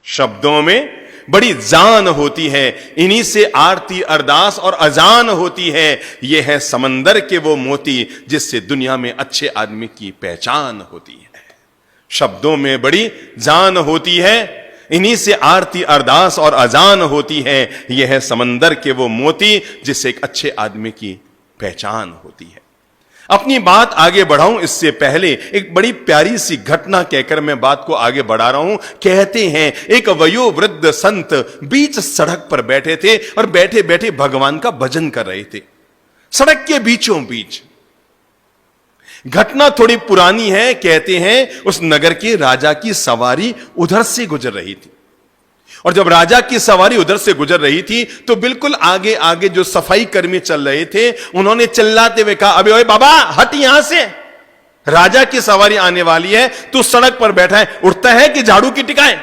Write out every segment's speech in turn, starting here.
शब्दों में बड़ी जान होती है, इन्हीं से आरती अरदास और अजान होती है। ये है समंदर के वो मोती जिससे दुनिया में अच्छे आदमी की पहचान होती है। शब्दों में बड़ी जान होती है, इन्हीं से आरती अरदास और अजान होती है। यह है समंदर के वो मोती जिससे एक अच्छे आदमी की पहचान होती है। अपनी बात आगे बढ़ाऊं इससे पहले एक बड़ी प्यारी सी घटना कहकर मैं बात को आगे बढ़ा रहा हूं। कहते हैं एक वयोवृद्ध संत बीच सड़क पर बैठे थे और बैठे बैठे भगवान का भजन कर रहे थे, सड़क के बीचों बीच। घटना थोड़ी पुरानी है। कहते हैं उस नगर के राजा की सवारी उधर से गुजर रही थी, और जब राजा की सवारी उधर से गुजर रही थी तो बिल्कुल आगे आगे जो सफाई कर्मी चल रहे थे, उन्होंने चिल्लाते हुए कहा, अबे ओए बाबा हट यहां से, राजा की सवारी आने वाली है, तू सड़क पर बैठा है, उठता है कि झाड़ू की टिकाए।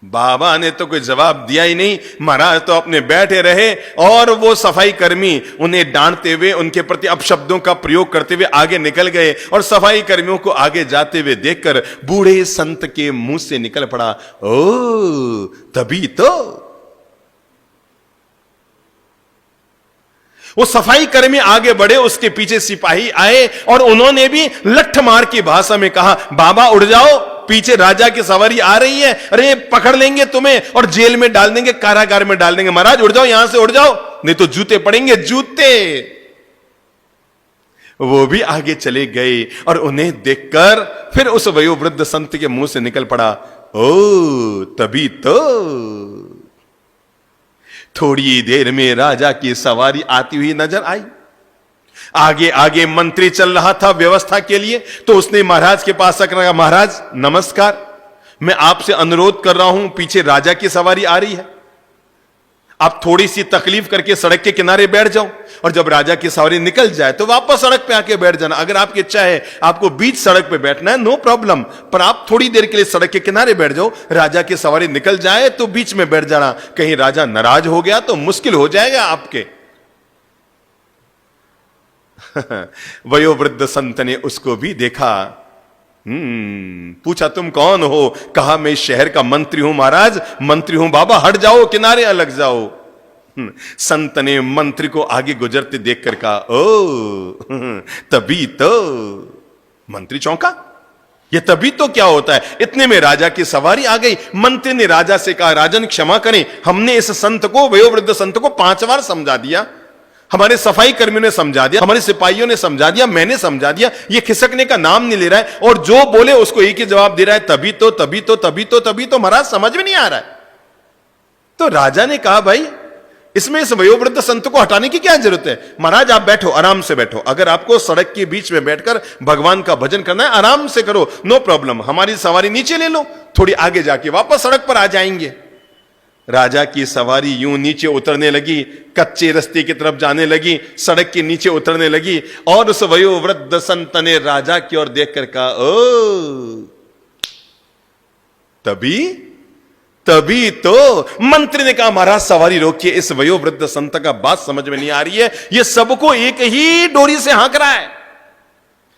बाबा ने तो कोई जवाब दिया ही नहीं। महाराज तो अपने बैठे रहे और वो सफाई कर्मी उन्हें डांटते हुए, उनके प्रति अपशब्दों का प्रयोग करते हुए आगे निकल गए। और सफाई कर्मियों को आगे जाते हुए देखकर बूढ़े संत के मुंह से निकल पड़ा, ओ तभी तो। वो सफाई कर्मी आगे बढ़े, उसके पीछे सिपाही आए और उन्होंने भी लठ मार की भाषा में कहा, बाबा उठ जाओ, पीछे राजा की सवारी आ रही है, अरे पकड़ लेंगे तुम्हें और जेल में डाल देंगे, कारागार में डाल देंगे। महाराज उठ जाओ, यहां से उठ जाओ, नहीं तो जूते पड़ेंगे, जूते। वो भी आगे चले गए और उन्हें देखकर फिर उस वयोवृद्ध संत के मुंह से निकल पड़ा, ओ तभी तो। थोड़ी देर में राजा की सवारी आती हुई नजर आई। आगे आगे मंत्री चल रहा था व्यवस्था के लिए, तो उसने महाराज के पास आकर कहा, महाराज नमस्कार, मैं आपसे अनुरोध कर रहा हूं, पीछे राजा की सवारी आ रही है, आप थोड़ी सी तकलीफ करके सड़क के किनारे बैठ जाओ, और जब राजा की सवारी निकल जाए तो वापस सड़क पे आके बैठ जाना। अगर आपकी इच्छा है आपको बीच सड़क पे बैठना है, नो प्रॉब्लम, पर आप थोड़ी देर के लिए सड़क के किनारे बैठ जाओ, राजा की सवारी निकल जाए तो बीच में बैठ जाना, कहीं राजा नाराज हो गया तो मुश्किल हो जाएगा आपके। वयोवृद्ध संत ने उसको भी देखा, पूछा तुम कौन हो? कहा मैं इस शहर का मंत्री हूं महाराज। मंत्री हूं बाबा, हट जाओ, किनारे अलग जाओ। संत ने मंत्री को आगे गुजरते देखकर कहा, ओ तभी तो। मंत्री चौंका, ये तभी तो क्या होता है? इतने में राजा की सवारी आ गई। मंत्री ने राजा से कहा, राजन क्षमा करें, हमने इस संत को, वयोवृद्ध संत को 5 बार समझा दिया, हमारे सफाई कर्मियों ने समझा दिया, हमारे सिपाहियों ने समझा दिया, मैंने समझा दिया, ये खिसकने का नाम नहीं ले रहा है, और जो बोले उसको एक ही जवाब दे रहा है, तभी तो तभी तो तभी तो तभी तो। महाराज समझ में नहीं आ रहा है। तो राजा ने कहा, भाई इसमें इस वयोवृद्ध संत को हटाने की क्या जरूरत है? महाराज आप बैठो, आराम से बैठो, अगर आपको सड़क के बीच में बैठकर भगवान का भजन करना है आराम से करो, नो प्रॉब्लम, हमारी सवारी नीचे ले लो, थोड़ी आगे जाके वापस सड़क पर आ जाएंगे। राजा की सवारी यूं नीचे उतरने लगी, कच्चे रास्ते की तरफ जाने लगी, सड़क के नीचे उतरने लगी, और उस वयोवृद्ध संत ने राजा की ओर देखकर कहा, ओ तभी तभी तो। मंत्री ने कहा, महाराज सवारी रोकिए, इस वयोवृद्ध संत का बात समझ में नहीं आ रही है, ये सबको एक ही डोरी से हाँक रहा है।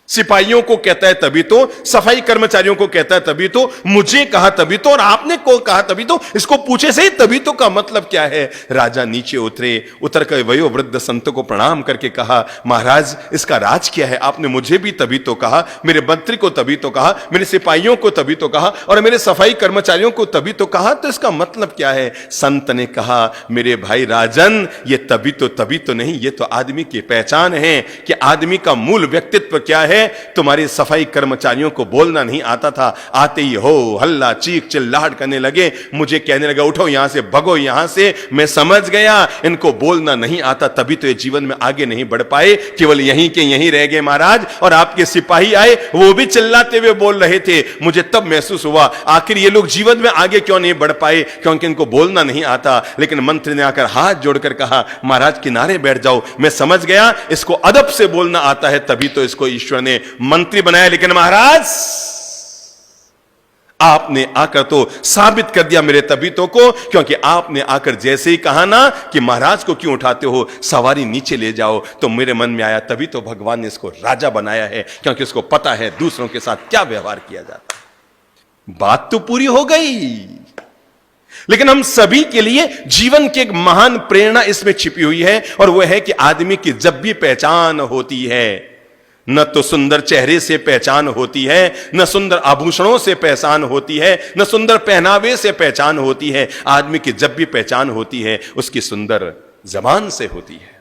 सिपाहियों को कहता है तभी तो, सफाई कर्मचारियों को कहता है तभी तो, मुझे कहा तभी तो, और आपने को कहा तभी तो, इसको पूछे से ही तभी तो का मतलब क्या है? राजा नीचे उतरे, उतर कर वयोवृद्ध संत को प्रणाम करके कहा, महाराज इसका राज क्या है? आपने मुझे भी तभी तो कहा, मेरे मंत्री को तभी तो कहा, मेरे सिपाहियों को तभी तो कहा, और मेरे सफाई कर्मचारियों को तभी तो कहा, तो इसका मतलब क्या है? संत ने कहा, मेरे भाई राजन, ये तभी तो नहीं, ये तो आदमी की पहचान है कि आदमी का मूल व्यक्तित्व क्या है। तुम्हारे सफाई कर्मचारियों को बोलना नहीं आता था, आते ही हो हल्ला चीख चिल्लाहट करने लगे, मुझे कहने लगा उठो यहां से, भगो यहां से। मैं समझ गया इनको बोलना नहीं आता, तभी तो ये जीवन में आगे नहीं बढ़ पाए, केवल यहीं के यहीं रह गए महाराज। और आपके सिपाही आए, वो भी चिल्लाते हुए बोल रहे थे, मुझे तब महसूस हुआ आखिर ये लोग जीवन में आगे क्यों नहीं बढ़ पाए, क्योंकि इनको बोलना नहीं आता। लेकिन मंत्री ने आकर हाथ जोड़कर कहा, महाराज किनारे बैठ जाओ, मैं समझ गया इसको अदब से बोलना आता है, तभी तो इसको ईश्वर ने मंत्री बनाया। लेकिन महाराज आपने आकर तो साबित कर दिया मेरे तबीतों को, क्योंकि आपने आकर जैसे ही कहा ना कि महाराज को क्यों उठाते हो, सवारी नीचे ले जाओ, तो मेरे मन में आया तभी तो भगवान ने इसको राजा बनाया है, क्योंकि उसको पता है दूसरों के साथ क्या व्यवहार किया जाता है। बात तो पूरी हो गई। लेकिन हम सभी के लिए जीवन की एक महान प्रेरणा इसमें छिपी हुई है, और वह है कि आदमी की जब भी पहचान होती है, न तो सुंदर चेहरे से पहचान होती है, न सुंदर आभूषणों से पहचान होती है, न सुंदर पहनावे से पहचान होती है। आदमी की जब भी पहचान होती है उसकी सुंदर जबान से होती है।